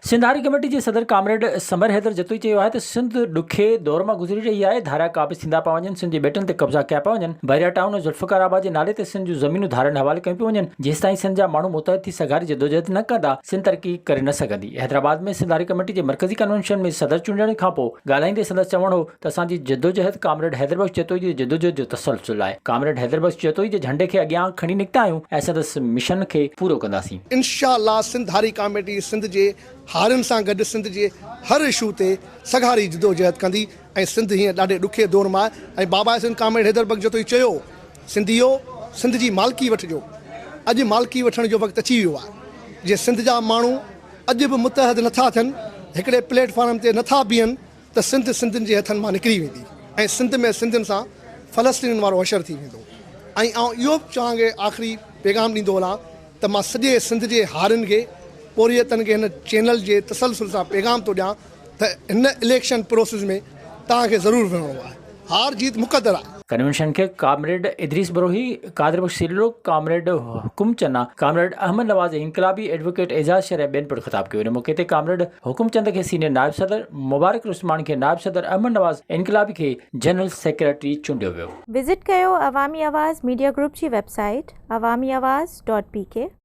सिंधारी committee जे सदर comrade summer Haidar Jatoi चयो आहे त सिंध ॾुखे दौर मां गुज़री रही आहे। धारा क़ाबिज़ थींदा पिया वञनि, सिंध जे बेटनि ते कब्ज़ा कया पिया वञनि। बहिरिया टाउन ज़ुल्फ़िकाराबाद जे नाले ते सिंध जूं ज़मीनूं धारनि हवाले कयूं पियूं वञनि। जेसिताईं सिंध जा माण्हू मुतहद थी सघारी जदोजहद न कंदा, सिंध तरक़ी करे न सघंदी। हैदराबाद में सिंधारी कमेटी जे मरकज़ी कन्वेंशन में सदर चूंडण खां पोइ ॻाल्हाईंदे संदसि चवणो हो त असांजी जदोजहद कामरेड हैदर बख़्श जतोई जी जदोजहद जो तसलसल आहे। कामरेड हैदर बख़्श जतोई जे झंडे खे अॻियां खणी निकिता आहियूं ऐं संदसि मिशन खे पूरो कंदासीं। इंशाअल्लाह सिंधारी कमेटी सिंध जे हारियुनि सां गॾु सिंध जे हर इशू ते सघारी जदोजहद कंदी ऐं सिंध हीअं ॾाढे ॾुखे दौर मां ऐं बाबा सिंध कामरेड हैदर बख़्श जतोई चयो सिंधियो सिंध जी मालिकी वठिजो। अॼु मालिकी वठण जो वक़्तु अची वियो आहे। जे सिंध जा माण्हू अॼु बि मुतहद नथा थियनि, हिकिड़े प्लेटफॉर्म ते नथा बीहनि त सिंध सिंधियुनि जे हथनि मां निकिरी वेंदी ऐं सिंध में सिंधियुनि सां फ़लस्तीन वारो हशर थी वेंदो। ऐं इहो बि चवांगे आख़िरी पैगाम ॾींदो वञा त मां सॼे सिंध जे हारियुनि खे पोरियतनि खे हिन चैनल जे तसलसल सां पैगाम थो ॾियां त हिन इलेक्शन प्रोसेस में तव्हांखे ज़रूरु विहणो आहे। हार जीत मुक़दर आहे। कन्वेंशन के comrade Idrees Barohi, Qadir Bakhsh Seelo, comrade Hukum Channa, comrade Ahmed Nawaz, इनकलाबी एडवोकेट एजाज शर ऐं ॿियनि पिणु ख़िताब कयो। इन मौक़े ते कामरेड हुकुम चंद खे सीनियर नायब सदर, मुबारक उस्मान खे नायब सदर, अहमद नवाज इनकलाबी खे जनरल सेक्रेटरी चूंडियो वियो। विज़िट कयो अवामी आवाज़ मीडिया ग्रुप जी वेबसाइट awamiawaz.pk।